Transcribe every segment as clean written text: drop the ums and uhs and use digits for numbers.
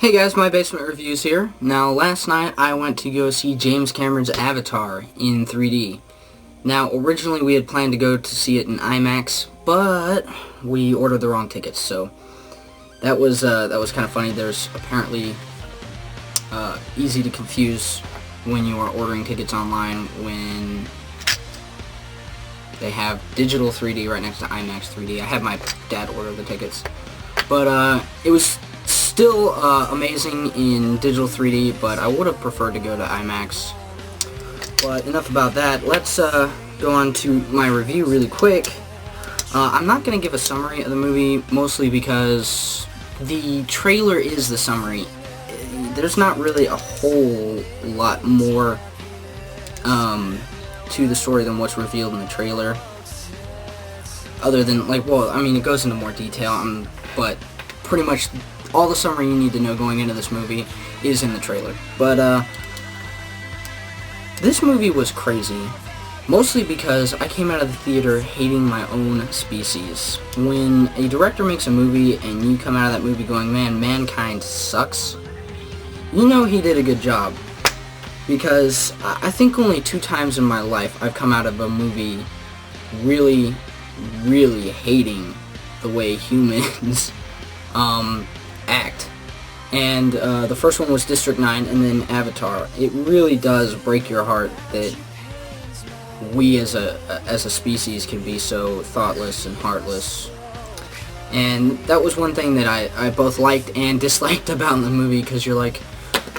Hey guys, my basement reviews here. Now, last night I went to go see James Cameron's Avatar in 3D. Now, originally we had planned to go to see it in IMAX, but we ordered the wrong tickets, so that was kind of funny. There's apparently easy to confuse when you are ordering tickets online when they have digital 3D right next to IMAX 3D. I had my dad order the tickets, but it was still amazing in digital 3D, but I would have preferred to go to IMAX. But enough about that. Let's go on to my review really quick. I'm not going to give a summary of the movie, mostly because the trailer is the summary. There's not really a whole lot more to the story than what's revealed in the trailer. Other than, like, well, I mean, it goes into more detail, but pretty much all the summary you need to know going into this movie is in the trailer. But, this movie was crazy, mostly because I came out of the theater hating my own species. When a director makes a movie and you come out of that movie going, man, mankind sucks, you know he did a good job. Because I think only 2 times in my life I've come out of a movie really, really hating the way humans act. And the first one was District 9 and then Avatar. It really does break your heart that we as a species can be so thoughtless and heartless. And that was one thing that I both liked and disliked about the movie, because you're like,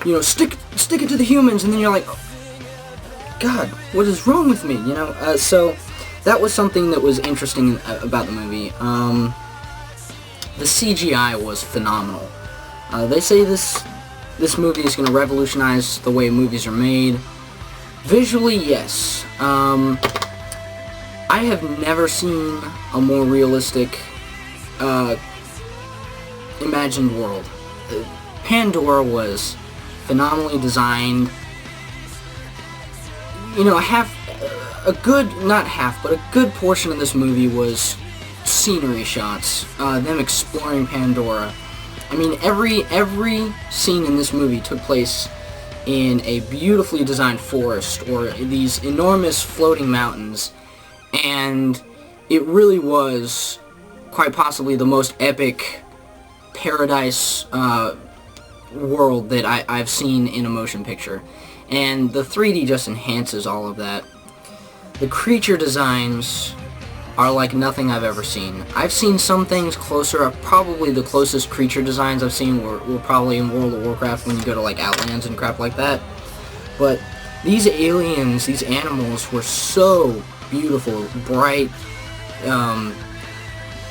you know, stick it to the humans, and then you're like, God, what is wrong with me, you know? So that was something that was interesting about the movie. The CGI was phenomenal. They say this movie is going to revolutionize the way movies are made. Visually, yes. I have never seen a more realistic imagined world. Pandora was phenomenally designed. You know, a good portion of this movie was scenery shots, them exploring Pandora. I mean, every scene in this movie took place in a beautifully designed forest or these enormous floating mountains, and it really was quite possibly the most epic paradise world that I've seen in a motion picture. And the 3D just enhances all of that. The creature designs are like nothing I've ever seen. I've seen some things closer. Probably the closest creature designs I've seen were probably in World of Warcraft when you go to like Outlands and crap like that. But these aliens, these animals were so beautiful, bright, and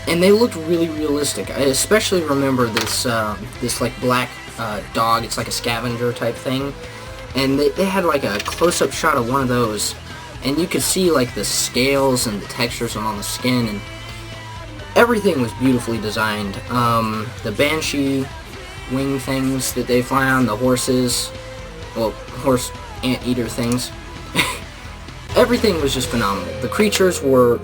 they looked really realistic. I especially remember this like black dog. It's like a scavenger type thing, and they had like a close-up shot of one of those, and you could see like the scales and the textures on the skin, and everything was beautifully designed. The banshee wing things that they fly on, the horses, well, horse anteater things. Everything was just phenomenal. The creatures were.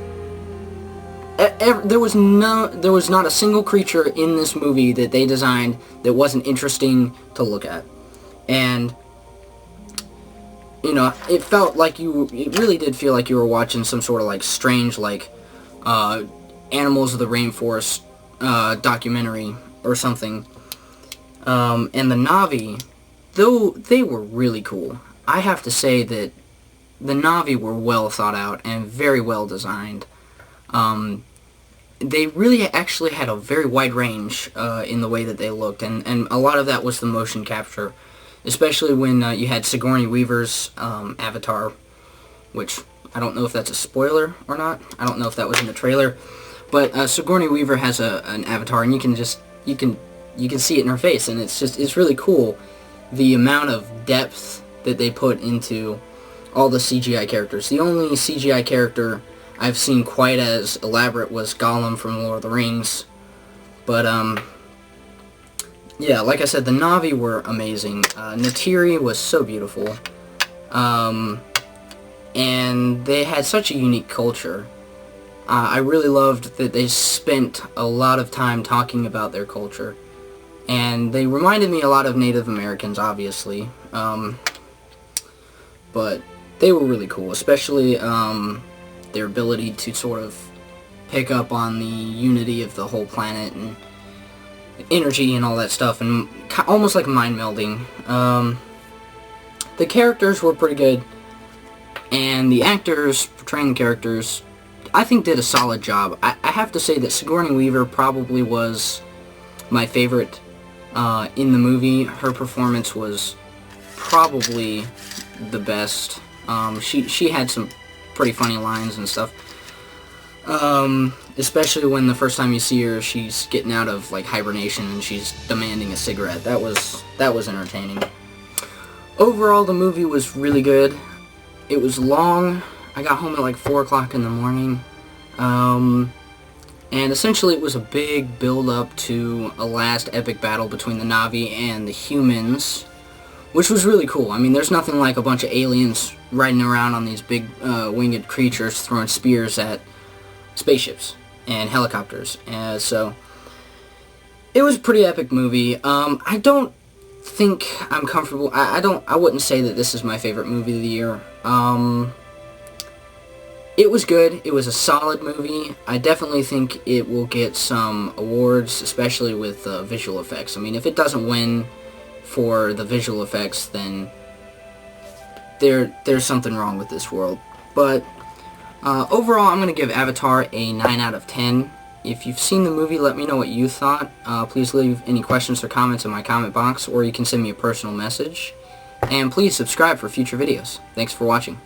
There was not a single creature in this movie that they designed that wasn't interesting to look at. And you know, it really did feel like you were watching some sort of like strange, like Animals of the Rainforest documentary or something. And the Na'vi, though they were really cool, I have to say that the Na'vi were well thought out and very well designed. They really actually had a very wide range in the way that they looked, and a lot of that was the motion capture, especially when you had Sigourney Weaver's Avatar, which I don't know if that's a spoiler or not. I don't know if that was in the trailer, but Sigourney Weaver has an avatar, and you can see it in her face, and it's really cool the amount of depth that they put into all the CGI characters. The only CGI character I've seen quite as elaborate was Gollum from Lord of the Rings. But, yeah, like I said, the Na'vi were amazing. Neytiri was so beautiful. And they had such a unique culture. I really loved that they spent a lot of time talking about their culture. and they reminded me a lot of Native Americans, obviously, but they were really cool, especially their ability to sort of pick up on the unity of the whole planet and energy and all that stuff, and almost like mind melding. The characters were pretty good, and the actors portraying the characters, I think, did a solid job. I have to say that Sigourney Weaver probably was my favorite in the movie. Her performance was probably the best. She had some pretty funny lines and stuff. Especially when the first time you see her, she's getting out of like hibernation and she's demanding a cigarette. That was entertaining. Overall, the movie was really good. It was long. I got home at like 4 o'clock in the morning. And essentially it was a big build-up to a last epic battle between the Na'vi and the humans, which was really cool. I mean, there's nothing like a bunch of aliens riding around on these big winged creatures throwing spears at spaceships and helicopters. So it was a pretty epic movie. I don't think I'm comfortable. I wouldn't say that this is my favorite movie of the year. It was good. It was a solid movie. I definitely think it will get some awards, especially with visual effects. I mean, if it doesn't win for the visual effects, then there's something wrong with this world. But overall, I'm going to give Avatar a 9 out of 10. If you've seen the movie, let me know what you thought. Please leave any questions or comments in my comment box, or you can send me a personal message. And please subscribe for future videos. Thanks for watching.